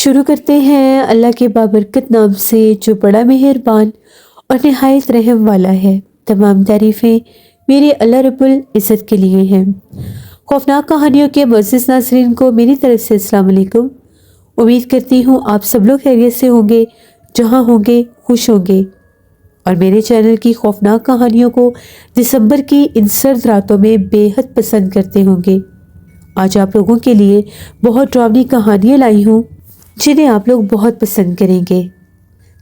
شروع کرتے ہیں اللہ کے بابرکت نام سے جو بڑا مہربان اور نہایت رحم والا ہے۔ تمام تعریفیں میرے اللہ رب العزت کے لیے ہیں۔ خوفناک کہانیوں کے معزز ناظرین کو میری طرف سے السلام علیکم۔ امید کرتی ہوں آپ سب لوگ خیریت سے ہوں گے، جہاں ہوں گے خوش ہوں گے، اور میرے چینل کی خوفناک کہانیوں کو دسمبر کی ان سرد راتوں میں بے حد پسند کرتے ہوں گے۔ آج آپ لوگوں کے لیے بہت ڈراؤنی کہانیاں لائی ہوں جنہیں آپ لوگ بہت پسند کریں گے۔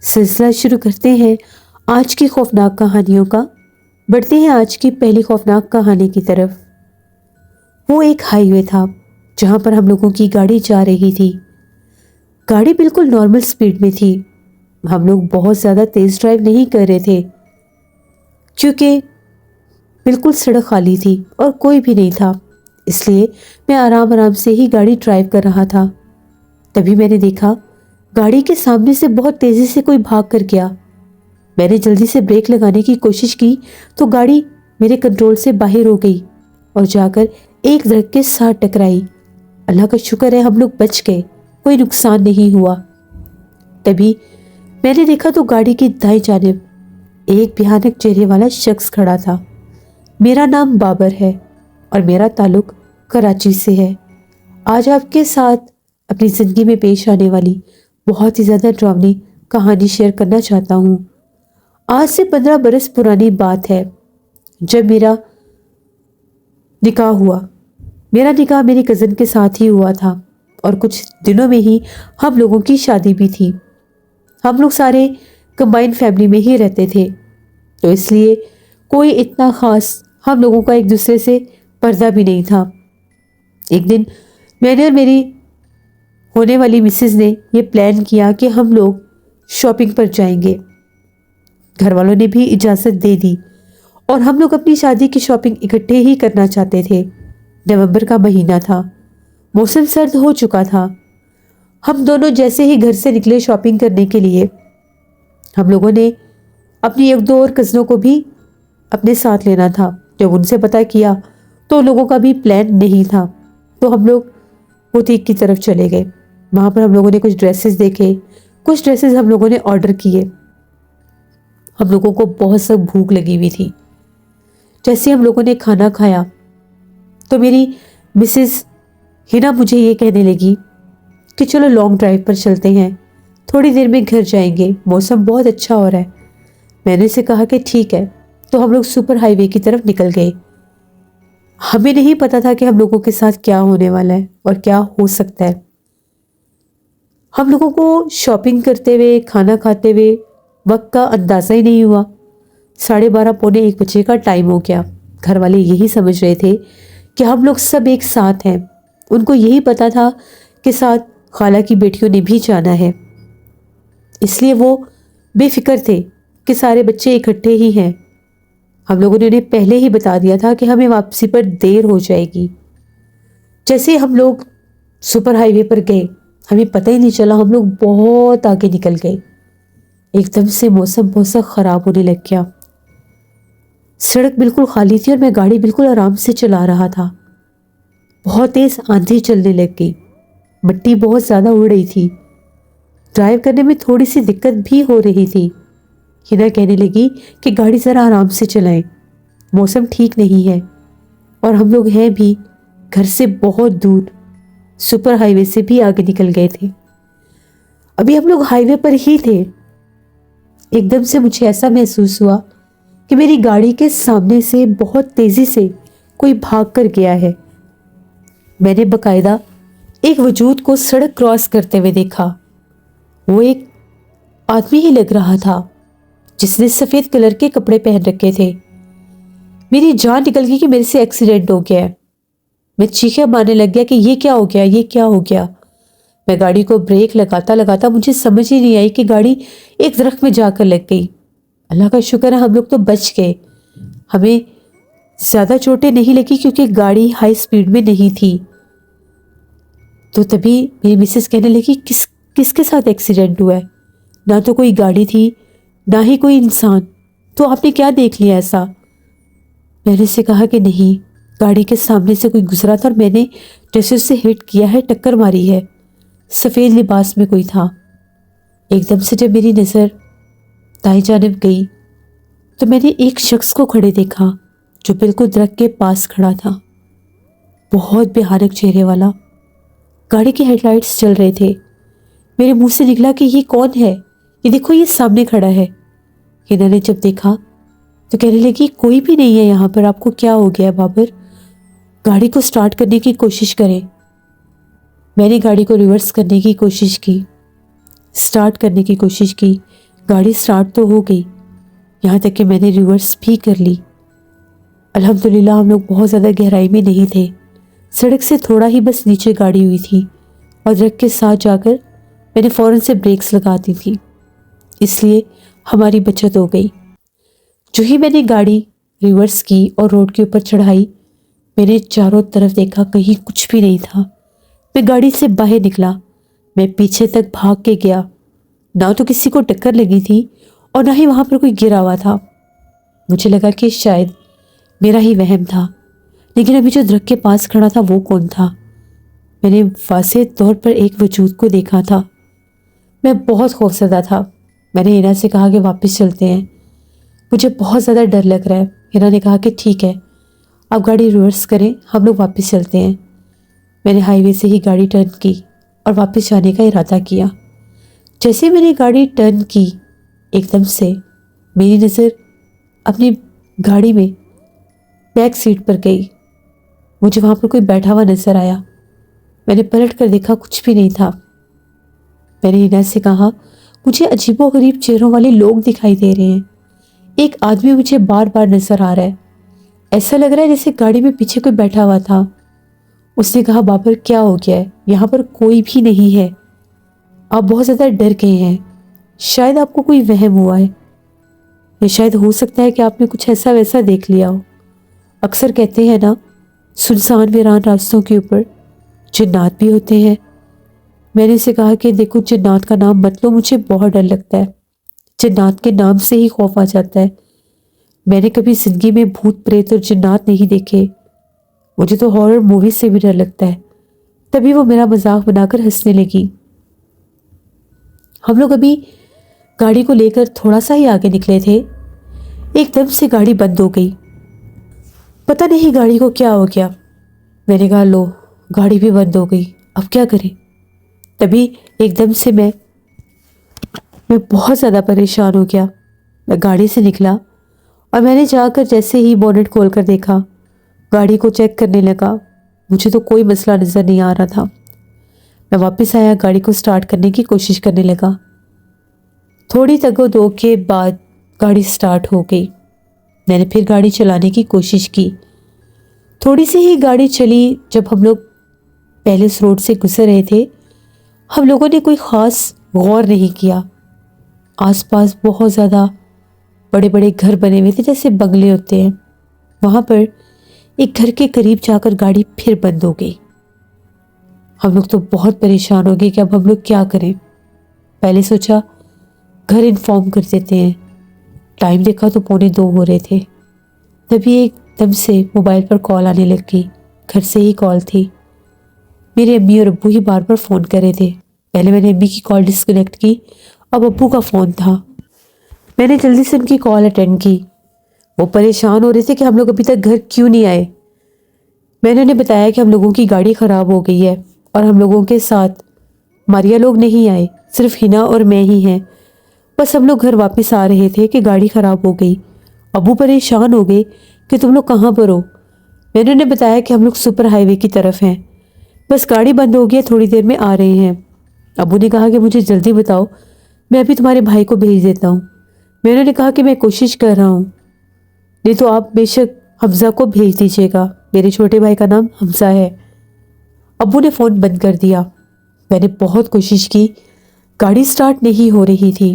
سلسلہ شروع کرتے ہیں آج کی خوفناک کہانیوں کا۔ بڑھتے ہیں آج کی پہلی خوفناک کہانی کی طرف۔ وہ ایک ہائی وے تھا جہاں پر ہم لوگوں کی گاڑی جا رہی تھی۔ گاڑی بالکل نارمل سپیڈ میں تھی۔ ہم لوگ بہت زیادہ تیز ڈرائیو نہیں کر رہے تھے کیونکہ بالکل سڑک خالی تھی اور کوئی بھی نہیں تھا، اس لیے میں آرام آرام سے ہی گاڑی ڈرائیو کر رہا تھا۔ تبھی میں نے دیکھا گاڑی کے سامنے سے بہت تیزی سے کوئی بھاگ کر گیا۔ میں نے جلدی سے بریک لگانے کی کوشش کی تو گاڑی میرے کنٹرول سے باہر ہو گئی اور جا کر ایک درخت کے ساتھ ٹکرائی۔ اللہ کا شکر ہے ہم لوگ بچ گئے، کوئی نقصان نہیں ہوا۔ تبھی میں نے دیکھا تو گاڑی کی دائیں جانب ایک بھیانک چہرے والا شخص کھڑا تھا۔ میرا نام بابر ہے اور میرا تعلق کراچی سے ہے۔ آج آپ کے ساتھ اپنی زندگی میں پیش آنے والی بہت ہی زیادہ ڈراؤنی کہانی شیئر کرنا چاہتا ہوں۔ آج سے 15 برس پرانی بات ہے جب میرا نکاح ہوا۔ میرا نکاح میری کزن کے ساتھ ہی ہوا تھا اور کچھ دنوں میں ہی ہم لوگوں کی شادی بھی تھی۔ ہم لوگ سارے کمبائن فیملی میں ہی رہتے تھے، تو اس لیے کوئی اتنا خاص ہم لوگوں کا ایک دوسرے سے پردہ بھی نہیں تھا۔ ایک دن میں نے اور میری ہونے والی مسز نے یہ پلان کیا کہ ہم لوگ شاپنگ پر جائیں گے۔ گھر والوں نے بھی اجازت دے دی اور ہم لوگ اپنی شادی کی شاپنگ اکٹھے ہی کرنا چاہتے تھے۔ نومبر کا مہینہ تھا، موسم سرد ہو چکا تھا۔ ہم دونوں جیسے ہی گھر سے نکلے شاپنگ کرنے کے لیے، ہم لوگوں نے اپنی ایک دو اور کزنوں کو بھی اپنے ساتھ لینا تھا۔ جب ان سے پتہ کیا تو ان لوگوں کا بھی پلان نہیں تھا، تو ہم لوگ بوتیک کی طرف چلے گئے۔ وہاں پر ہم لوگوں نے کچھ ڈریسز دیکھے، کچھ ڈریسز ہم لوگوں نے آرڈر کیے۔ ہم لوگوں کو بہت سخت بھوک لگی ہوئی تھی۔ جیسے ہم لوگوں نے کھانا کھایا تو میری مسز ہنا مجھے یہ کہنے لگی کہ چلو لانگ ڈرائیو پر چلتے ہیں، تھوڑی دیر میں گھر جائیں گے، موسم بہت اچھا ہو رہا ہے۔ میں نے اسے کہا کہ ٹھیک ہے، تو ہم لوگ سپر ہائی وے کی طرف نکل گئے۔ ہمیں نہیں پتا تھا کہ ہم لوگوں کے ساتھ کیا ہونے والا ہے اور کیا ہو سکتا ہے۔ ہم لوگوں کو شاپنگ کرتے ہوئے، کھانا کھاتے ہوئے وقت کا اندازہ ہی نہیں ہوا۔ 12:30 پونے 1 بجے کا ٹائم ہو گیا۔ گھر والے یہی سمجھ رہے تھے کہ ہم لوگ سب ایک ساتھ ہیں۔ ان کو یہی پتا تھا کہ ساتھ خالہ کی بیٹیوں نے بھی جانا ہے، اس لیے وہ بے فکر تھے کہ سارے بچے اکٹھے ہی ہیں۔ ہم لوگوں نے انہیں پہلے ہی بتا دیا تھا کہ ہمیں واپسی پر دیر ہو جائے گی۔ جیسے ہم لوگ سپر ہائی وے پر گئے، ہمیں پتہ ہی نہیں چلا، ہم لوگ بہت آگے نکل گئے۔ ایک دم سے موسم بہت سا خراب ہونے لگ گیا۔ سڑک بالکل خالی تھی اور میں گاڑی بالکل آرام سے چلا رہا تھا۔ بہت تیز آندھی چلنے لگ گئی، مٹی بہت زیادہ اڑ رہی تھی۔ ڈرائیو کرنے میں تھوڑی سی دقت بھی ہو رہی تھی۔ ہنا کہنے لگی کہ گاڑی ذرا آرام سے چلائیں، موسم ٹھیک نہیں ہے، اور ہم لوگ ہیں بھی گھر سے بہت دور، سپر ہائی وے سے بھی آگے نکل گئے تھے۔ ابھی ہم لوگ ہائی وے پر ہی تھے، ایک دم سے مجھے ایسا محسوس ہوا کہ میری گاڑی کے سامنے سے بہت تیزی سے کوئی بھاگ کر گیا ہے۔ میں نے باقاعدہ ایک وجود کو سڑک کراس کرتے ہوئے دیکھا۔ وہ ایک آدمی ہی لگ رہا تھا جس نے سفید کلر کے کپڑے پہن رکھے تھے۔ میری جان نکل گئی کہ میرے سے ایکسیڈنٹ ہو گیا ہے۔ میں چیخیں مارنے لگ گیا کہ یہ کیا ہو گیا، یہ کیا ہو گیا۔ میں گاڑی کو بریک لگاتا لگاتا مجھے سمجھ ہی نہیں آئی کہ گاڑی ایک درخت میں جا کر لگ گئی۔ اللہ کا شکر ہے ہم لوگ تو بچ گئے، ہمیں زیادہ چوٹیں نہیں لگی کیونکہ گاڑی ہائی سپیڈ میں نہیں تھی۔ تو تبھی میری مسز کہنے لگی کس کے ساتھ ایکسیڈنٹ ہوا ہے؟ نہ تو کوئی گاڑی تھی، نہ ہی کوئی انسان، تو آپ نے کیا دیکھ لیا ایسا؟ میں نے اسے کہا کہ نہیں، گاڑی کے سامنے سے کوئی گزرا تھا اور میں نے جیسے اسے ہٹ کیا ہے، ٹکر ماری ہے۔ سفید لباس میں کوئی تھا۔ ایک دم سے جب میری نظر دائیں جانب گئی تو میں نے ایک شخص کو کھڑے دیکھا جو بالکل درخت کے پاس کھڑا تھا، بہت بھیانک چہرے والا۔ گاڑی کے ہیڈ لائٹس چل رہے تھے۔ میرے منہ سے نکلا کہ یہ کون ہے؟ یہ دیکھو، یہ سامنے کھڑا ہے۔ ہنا نے جب دیکھا تو کہنے لگی کوئی بھی نہیں ہے یہاں پر، آپ کو کیا ہو گیا بابر؟ گاڑی کو سٹارٹ کرنے کی کوشش کریں۔ میں نے گاڑی کو ریورس کرنے کی کوشش کی، سٹارٹ کرنے کی کوشش کی۔ گاڑی سٹارٹ تو ہو گئی، یہاں تک کہ میں نے ریورس بھی کر لی۔ الحمدللہ ہم لوگ بہت زیادہ گہرائی میں نہیں تھے، سڑک سے تھوڑا ہی بس نیچے گاڑی ہوئی تھی، اور درخت کے ساتھ جا کر میں نے فوراً سے بریکس لگا دی تھی، اس لیے ہماری بچت ہو گئی۔ جو ہی میں نے گاڑی ریورس کی اور روڈ کے اوپر چڑھائی، میں نے چاروں طرف دیکھا، کہیں کچھ بھی نہیں تھا۔ میں گاڑی سے باہر نکلا، میں پیچھے تک بھاگ کے گیا، نہ تو کسی کو ٹکر لگی تھی اور نہ ہی وہاں پر کوئی گرا ہوا تھا۔ مجھے لگا کہ شاید میرا ہی وہم تھا، لیکن ابھی جو درخت کے پاس کھڑا تھا وہ کون تھا؟ میں نے واضح طور پر ایک وجود کو دیکھا تھا۔ میں بہت خوفزدہ تھا۔ میں نے ہنا سے کہا کہ واپس چلتے ہیں، مجھے بہت زیادہ ڈر لگ رہا ہے۔ ہنا نے کہا کہ ٹھیک ہے، آپ گاڑی ریورس کریں، ہم لوگ واپس چلتے ہیں۔ میں نے ہائی وے سے ہی گاڑی ٹرن کی اور واپس جانے کا ارادہ کیا۔ جیسے میں نے گاڑی ٹرن کی، ایک دم سے میری نظر اپنی گاڑی میں بیک سیٹ پر گئی۔ مجھے وہاں پر کوئی بیٹھا ہوا نظر آیا۔ میں نے پلٹ کر دیکھا، کچھ بھی نہیں تھا۔ میں نے ہنا سے کہا مجھے عجیب و غریب چہروں والے لوگ دکھائی دے رہے ہیں، ایک آدمی مجھے بار بار نظر آ رہا ہے، ایسا لگ رہا ہے جیسے گاڑی میں پیچھے کوئی بیٹھا ہوا تھا۔ اس نے کہا بابر کیا ہو گیا ہے؟ یہاں پر کوئی بھی نہیں ہے، آپ بہت زیادہ ڈر گئے ہیں، شاید آپ کو کوئی وہم ہوا ہے، یا شاید ہو سکتا ہے کہ آپ نے کچھ ایسا ویسا دیکھ لیا ہو۔ اکثر کہتے ہیں نا، سنسان ویران راستوں کے اوپر جنات بھی ہوتے ہیں۔ میں نے اسے کہا کہ دیکھو، جنات کا نام مت لو، مجھے بہت ڈر لگتا ہے، جنات کے نام سے ہی خوف آ جاتا ہے۔ میں نے کبھی زندگی میں بھوت پریت اور جنات نہیں دیکھے، مجھے تو ہارر مووی سے بھی ڈر لگتا ہے۔ تبھی وہ میرا مذاق بنا کر ہنسنے لگی۔ ہم لوگ ابھی گاڑی کو لے کر تھوڑا سا ہی آگے نکلے تھے، ایک دم سے گاڑی بند ہو گئی۔ پتہ نہیں گاڑی کو کیا ہو گیا۔ میں نے کہا لو، گاڑی بھی بند ہو گئی، اب کیا کریں؟ تبھی ایک دم سے میں بہت زیادہ پریشان ہو گیا۔ میں گاڑی سے نکلا اور میں نے جا کر جیسے ہی بونٹ کھول کر دیکھا، گاڑی کو چیک کرنے لگا، مجھے تو کوئی مسئلہ نظر نہیں آ رہا تھا۔ میں واپس آیا، گاڑی کو سٹارٹ کرنے کی کوشش کرنے لگا۔ تھوڑی تگ و دو کے بعد گاڑی سٹارٹ ہو گئی۔ میں نے پھر گاڑی چلانے کی کوشش کی۔ تھوڑی سی ہی گاڑی چلی، جب ہم لوگ پہلے اس روڈ سے گزر رہے تھے، ہم لوگوں نے کوئی خاص غور نہیں کیا۔ آس پاس بہت زیادہ بڑے بڑے گھر بنے ہوئے تھے، جیسے بنگلے ہوتے ہیں۔ وہاں پر ایک گھر کے قریب جا کر گاڑی پھر بند ہو گئی۔ ہم لوگ تو بہت پریشان ہو گئے کہ اب ہم لوگ کیا کریں۔ پہلے سوچا گھر انفارم کر دیتے ہیں، ٹائم دیکھا تو 1:45 ہو رہے تھے۔ تبھی ایک دم سے موبائل پر کال آنے لگ گئی، گھر سے ہی کال تھی۔ میرے امی اور ابو ہی بار بار فون کر رہے تھے۔ پہلے میں نے امی کی کال ڈسکنیکٹ کی، اب ابو کا فون تھا۔ میں نے جلدی سے ان کی کال اٹینڈ کی۔ وہ پریشان ہو رہے تھے کہ ہم لوگ ابھی تک گھر کیوں نہیں آئے۔ میں نے انہیں بتایا کہ ہم لوگوں کی گاڑی خراب ہو گئی ہے اور ہم لوگوں کے ساتھ ماریا لوگ نہیں آئے، صرف ہنا اور میں ہی ہیں۔ بس ہم لوگ گھر واپس آ رہے تھے کہ گاڑی خراب ہو گئی۔ ابو پریشان ہو گئے کہ تم لوگ کہاں پر ہو۔ میں نے انہیں بتایا کہ ہم لوگ سپر ہائی وے کی طرف ہیں، بس گاڑی بند ہو گئی ہے، تھوڑی دیر میں آ رہے ہیں۔ ابو نے کہا کہ مجھے جلدی بتاؤ، میں ابھی تمہارے بھائی کو بھیج دیتا ہوں۔ میں نے کہا کہ میں کوشش کر رہا ہوں، نہیں تو آپ بے شک حمزہ کو بھیج دیجیے گا، میرے چھوٹے بھائی کا نام حمزہ ہے۔ ابو نے فون بند کر دیا۔ میں نے بہت کوشش کی، گاڑی سٹارٹ نہیں ہو رہی تھی۔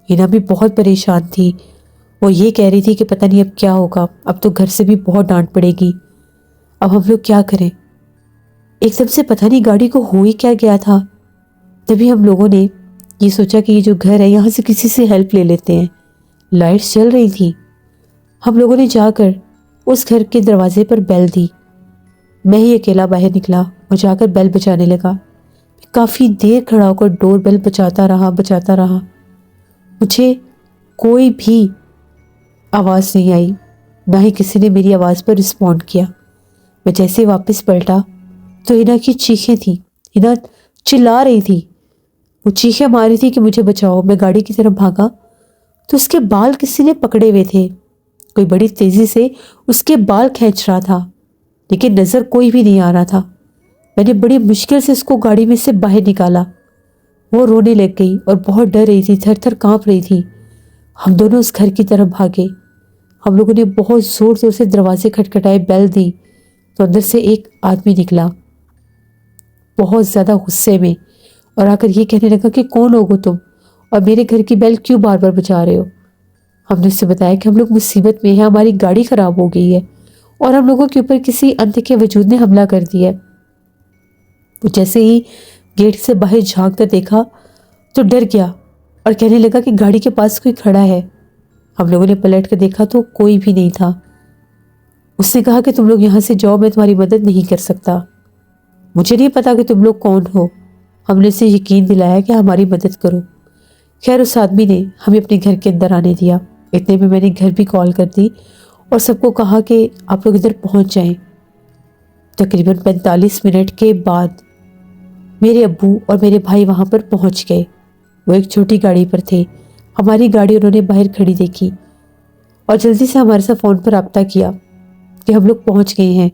ہنا بھی بہت پریشان تھی، وہ یہ کہہ رہی تھی کہ پتہ نہیں اب کیا ہوگا، اب تو گھر سے بھی بہت ڈانٹ پڑے گی، اب ہم لوگ کیا کریں۔ ایک دم سے پتہ نہیں گاڑی کو ہو ہی کیا گیا تھا۔ تبھی ہم لوگوں نے یہ سوچا کہ یہ جو گھر ہے یہاں سے کسی سے ہیلپ لے لیتے ہیں۔ لائٹس چل رہی تھی۔ ہم لوگوں نے جا کر اس گھر کے دروازے پر بیل دی۔ میں ہی اکیلا باہر نکلا اور جا کر بیل بجانے لگا۔ کافی دیر کھڑا ہو کر ڈور بیل بجاتا رہا. مجھے کوئی بھی آواز نہیں آئی، نہ ہی کسی نے میری آواز پر رسپونڈ کیا. میں جیسے واپس پلٹا تو ہنا کی چیخیں تھیں. ہنا چلا رہی تھی، وہ چیخیں مار رہی تھی کہ مجھے بچاؤ. میں گاڑی کی طرف بھاگا تو اس کے بال کسی نے پکڑے ہوئے تھے. کوئی بڑی تیزی سے اس کے بال کھینچ رہا تھا، لیکن نظر کوئی بھی نہیں آ رہا تھا. میں نے بڑی مشکل سے اس کو گاڑی میں سے باہر نکالا. وہ رونے لگ گئی اور بہت ڈر رہی تھی، تھر تھر کانپ رہی تھی. ہم دونوں اس گھر کی طرف بھاگے. ہم لوگوں نے بہت زور زور سے دروازے کھٹکھٹائے، بیل دی تو اندر سے ایک آدمی نکلا بہت زیادہ غصے میں، اور آ کر یہ کہنے لگا کہ کون ہوگو تم اور میرے گھر کی بیل کیوں بار بار بجا رہے ہو. ہم نے اسے بتایا کہ ہم لوگ مصیبت میں ہیں، ہماری گاڑی خراب ہو گئی ہے اور ہم لوگوں کے اوپر کسی اندھے وجود نے حملہ کر دیا ہے. وہ جیسے ہی گیٹ سے باہر جھانک کر دیکھا تو ڈر گیا اور کہنے لگا کہ گاڑی کے پاس کوئی کھڑا ہے. ہم لوگوں نے پلٹ کر دیکھا تو کوئی بھی نہیں تھا. اس نے کہا کہ تم لوگ یہاں سے جاؤ، میں تمہاری مدد نہیں کر سکتا. مجھے نہیں پتا کہ تم لوگ کون ہو. ہم نے اسے یقین دلایا کہ ہماری مدد کرو. خیر اس آدمی نے ہمیں اپنے گھر کے اندر آنے دیا. اتنے میں نے گھر بھی کال کر دی اور سب کو کہا کہ آپ لوگ ادھر پہنچ جائیں. تقریباً 45 منٹ کے بعد میرے ابو اور میرے بھائی وہاں پر پہنچ گئے. وہ ایک چھوٹی گاڑی پر تھے. ہماری گاڑی انہوں نے باہر کھڑی دیکھی اور جلدی سے ہمارے ساتھ فون پر رابطہ کیا کہ ہم لوگ پہنچ گئے ہیں.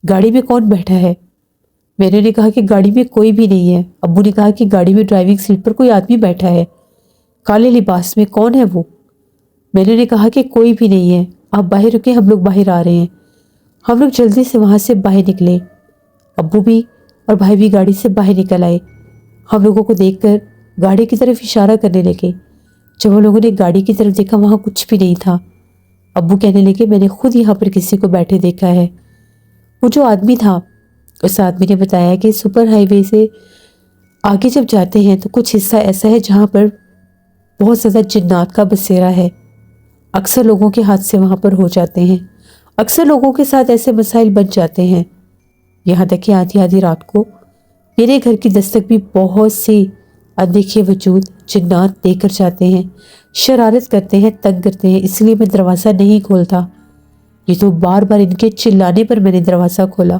گاڑی میں کون بیٹھا ہے؟ میں نے کہا کہ گاڑی میں کوئی بھی نہیں ہے. ابو نے کہا کہ گاڑی میں ڈرائیونگ سیٹ پر کوئی آدمی بیٹھا ہے کالے لباس میں. کون ہے وہ؟ میں نے کہا کہ کوئی بھی نہیں ہے، آپ باہر رکیں، ہم لوگ باہر آ رہے ہیں. ہم لوگ جلدی سے وہاں سے باہر نکلے. ابو بھی اور بھائی بھی گاڑی سے باہر نکل آئے. ہم لوگوں کو دیکھ کر گاڑی کی طرف اشارہ کرنے لگے. جب ہم لوگوں نے گاڑی کی طرف دیکھا وہاں کچھ بھی نہیں تھا. ابو کہنے لگے میں نے خود یہاں پر کسی کو بیٹھے دیکھا ہے. وہ جو آدمی تھا، اس آدمی نے بتایا کہ سپر ہائی وے سے آگے جب جاتے ہیں تو کچھ حصہ ایسا ہے جہاں پر بہت زیادہ جنات کا بسیرا ہے. اکثر لوگوں کے حادثے وہاں پر ہو جاتے ہیں، اکثر لوگوں کے ساتھ ایسے مسائل بن جاتے ہیں. یہاں تک کہ آدھی آدھی رات کو میرے گھر کی دستک بھی بہت سے اندیکھے وجود جنات دے کر جاتے ہیں، شرارت کرتے ہیں، تنگ کرتے ہیں. اس لیے میں دروازہ نہیں کھولتا. یہ تو بار بار ان کے چلانے پر میں نے دروازہ کھولا.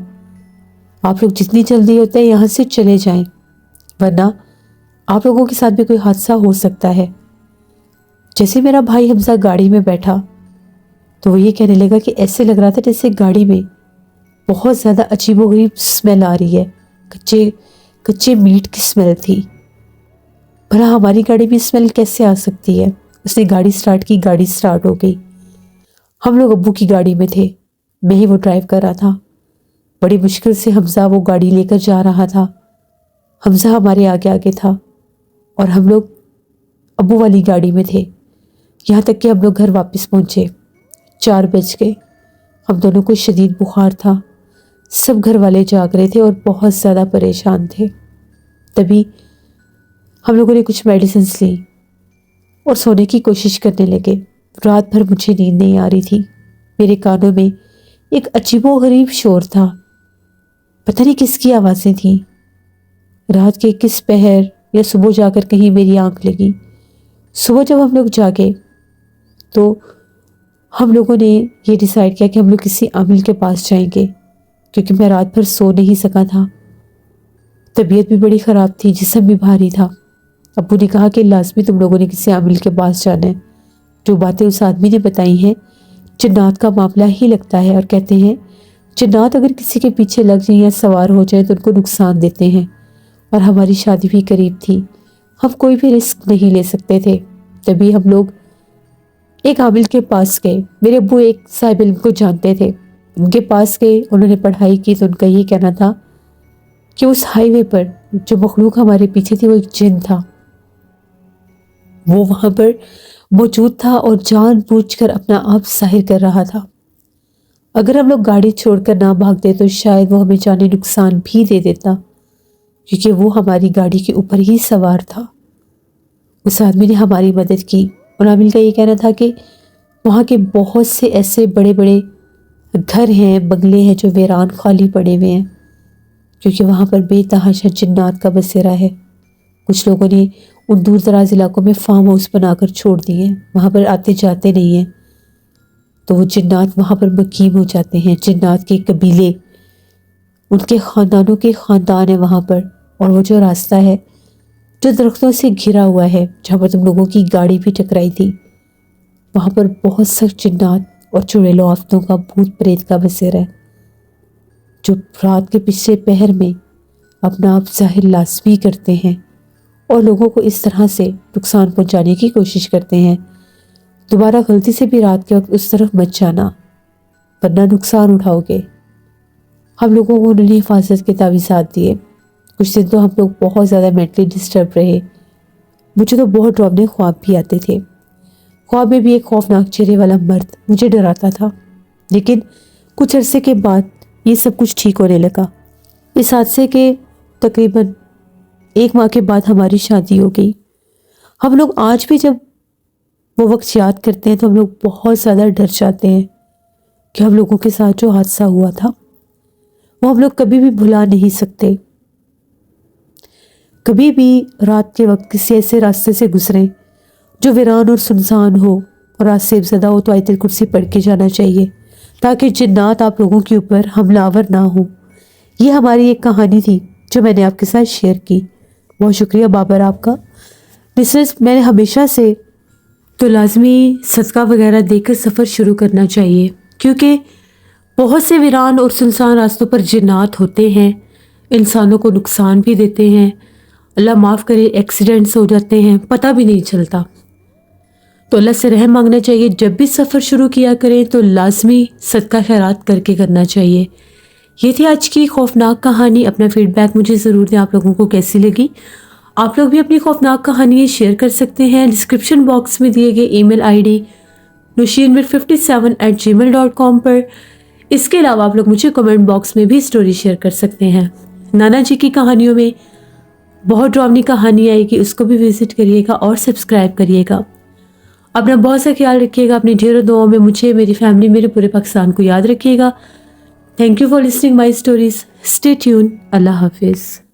آپ لوگ جتنی جلدی ہوتے ہیں یہاں سے چلے جائیں، ورنہ آپ لوگوں کے ساتھ بھی کوئی حادثہ ہو سکتا ہے. جیسے میرا بھائی حمزہ گاڑی میں بیٹھا تو وہ یہ کہنے لگا کہ ایسے لگ رہا تھا جیسے گاڑی میں بہت زیادہ عجیب و غریب اسمیل آ رہی ہے. کچے میٹ کی اسمیل تھی. بھلا ہماری گاڑی میں اسمیل کیسے آ سکتی ہے؟ اس نے گاڑی سٹارٹ کی، گاڑی سٹارٹ ہو گئی. ہم لوگ ابو کی گاڑی میں تھے، میں ہی وہ ڈرائیو کر رہا تھا. بڑی مشکل سے حمزہ وہ گاڑی لے کر جا رہا تھا. حمزہ ہمارے آگے آگے تھا اور ہم لوگ ابو والی گاڑی میں تھے. یہاں تک کہ ہم لوگ گھر واپس پہنچے. 4 بج گئے. ہم دونوں کو شدید بخار تھا. سب گھر والے جاگ رہے تھے اور بہت زیادہ پریشان تھے. تبھی ہم لوگوں نے کچھ میڈیسنز لی اور سونے کی کوشش کرنے لگے. رات بھر مجھے نیند نہیں آ رہی تھی. میرے کانوں میں ایک عجیب و غریب شور تھا. پتہ نہیں کس کی آوازیں تھیں. رات کے کس پہر یا صبح جا کر کہیں میری آنکھ لگی. صبح جب ہم لوگ جاگے تو ہم لوگوں نے یہ ڈیسائیڈ کیا کہ ہم لوگ کسی عامل کے پاس جائیں گے، کیونکہ میں رات بھر سو نہیں سکا تھا. طبیعت بھی بڑی خراب تھی، جسم بھی بھاری تھا. ابو نے کہا کہ لازمی تم لوگوں نے کسی عامل کے پاس جانا ہے. جو باتیں اس آدمی نے بتائی ہیں جنات کا معاملہ ہی لگتا ہے، اور کہتے ہیں جنات اگر کسی کے پیچھے لگ جائیں یا سوار ہو جائیں تو ان کو نقصان دیتے ہیں. اور ہماری شادی بھی قریب تھی، ہم کوئی بھی رسک نہیں لے سکتے تھے. تبھی ہم لوگ ایک عامل کے پاس گئے. میرے ابو ایک صاحب علم کو جانتے تھے. ان کے پاس گئے، انہوں نے پڑھائی کی تو ان کا یہ کہنا تھا کہ اس ہائی وے پر جو مخلوق ہمارے پیچھے تھی وہ ایک جن تھا. وہ وہاں پر موجود تھا اور جان بوجھ کر اپنا آپ ظاہر کر رہا تھا. اگر ہم لوگ گاڑی چھوڑ کر نہ بھاگتے تو شاید وہ ہمیں جانے نقصان بھی دے دیتا، کیونکہ وہ ہماری گاڑی کے اوپر ہی سوار تھا. اس آدمی نے ہماری مدد کی. اور عامل کا یہ کہنا تھا کہ وہاں کے بہت سے ایسے بڑے بڑے گھر ہیں، بنگلے ہیں جو ویران خالی پڑے ہوئے ہیں، کیونکہ وہاں پر بے تحاشا جنات کا بسیرا ہے۔ کچھ لوگوں نے ان دور دراز علاقوں میں فارم ہاؤس بنا کر چھوڑ دیے ہیں، وہاں پر آتے جاتے نہیں ہیں، تو وہ جنات وہاں پر مقیم ہو جاتے ہیں۔ جنات کے قبیلے، ان کے خاندانوں کے خاندان ہیں وہاں پر۔ اور وہ جو راستہ ہے جو درختوں سے گھرا ہوا ہے، جہاں پر تم لوگوں کی گاڑی بھی ٹکرائی تھی، وہاں پر بہت سخت جنات اور چڑیلوں آفتوں کا بھوت پریت کا بسیرا ہے، جو رات کے پچھلے پہر میں اپنا آپ ظاہر لازمی کرتے ہیں اور لوگوں کو اس طرح سے نقصان پہنچانے کی کوشش کرتے ہیں۔ دوبارہ غلطی سے بھی رات کے وقت اس طرف مت جانا، ورنہ نقصان اٹھاؤ گے۔ ہم لوگوں کو انہوں نے حفاظت کے تعویذات دیے۔ کچھ دن تو ہم لوگ بہت زیادہ مینٹلی ڈسٹرب رہے۔ مجھے تو بہت ڈراؤنے خواب بھی آتے تھے۔ خواب میں بھی ایک خوفناک چہرے والا مرد مجھے ڈراتا تھا، لیکن کچھ عرصے کے بعد یہ سب کچھ ٹھیک ہونے لگا۔ اس حادثے کے تقریباً 1 ماہ کے بعد ہماری شادی ہو گئی۔ ہم لوگ آج بھی جب وہ وقت یاد کرتے ہیں تو ہم لوگ بہت زیادہ ڈر جاتے ہیں کہ ہم لوگوں کے ساتھ جو حادثہ ہوا تھا وہ ہم لوگ کبھی بھی بھلا نہیں سکتے۔ کبھی بھی رات کے وقت کسی ایسے راستے سے گزریں جو ویران اور سنسان ہو اور رات سے زدہ ہو تو آیت الکرسی پڑھ کے جانا چاہیے، تاکہ جنات آپ لوگوں کے اوپر حملہ آور نہ ہوں۔ یہ ہماری ایک کہانی تھی جو میں نے آپ کے ساتھ شیئر کی۔ بہت شکریہ بابر آپ کا۔ لسنرز، میں نے ہمیشہ سے تو لازمی صدقہ وغیرہ دے کر سفر شروع کرنا چاہیے، کیونکہ بہت سے ویران اور سنسان راستوں پر جنات ہوتے ہیں، انسانوں کو نقصان بھی دیتے ہیں، اللہ معاف کرے ایکسیڈنٹس ہو جاتے ہیں، پتہ بھی نہیں چلتا۔ تو اللہ سے رحم مانگنا چاہیے۔ جب بھی سفر شروع کیا کریں تو لازمی صدقہ خیرات کر کے کرنا چاہیے۔ یہ تھی آج کی خوفناک کہانی۔ اپنا فیڈ بیک مجھے ضرور دیں، آپ لوگوں کو کیسی لگی۔ آپ لوگ بھی اپنی خوفناک کہانیاں شیئر کر سکتے ہیں ڈسکرپشن باکس میں دیے گئے ای میل آئی ڈی nusheenmir57@gmail.com پر۔ اس کے علاوہ آپ لوگ مجھے کمنٹ باکس میں بھی سٹوری شیئر کر سکتے ہیں۔ نانا جی کی کہانیوں میں بہت ڈراؤنی کہانی آئے گی، اس کو بھی وزٹ کریے گا اور سبسکرائب کریے گا۔ اپنا بہت سا خیال رکھیے گا، اپنی ڈھیروں دعاؤں میں مجھے، میری فیملی، میرے پورے پاکستان کو یاد رکھیے گا۔ Thank you for listening my stories. Stay tune. اللہ حافظ۔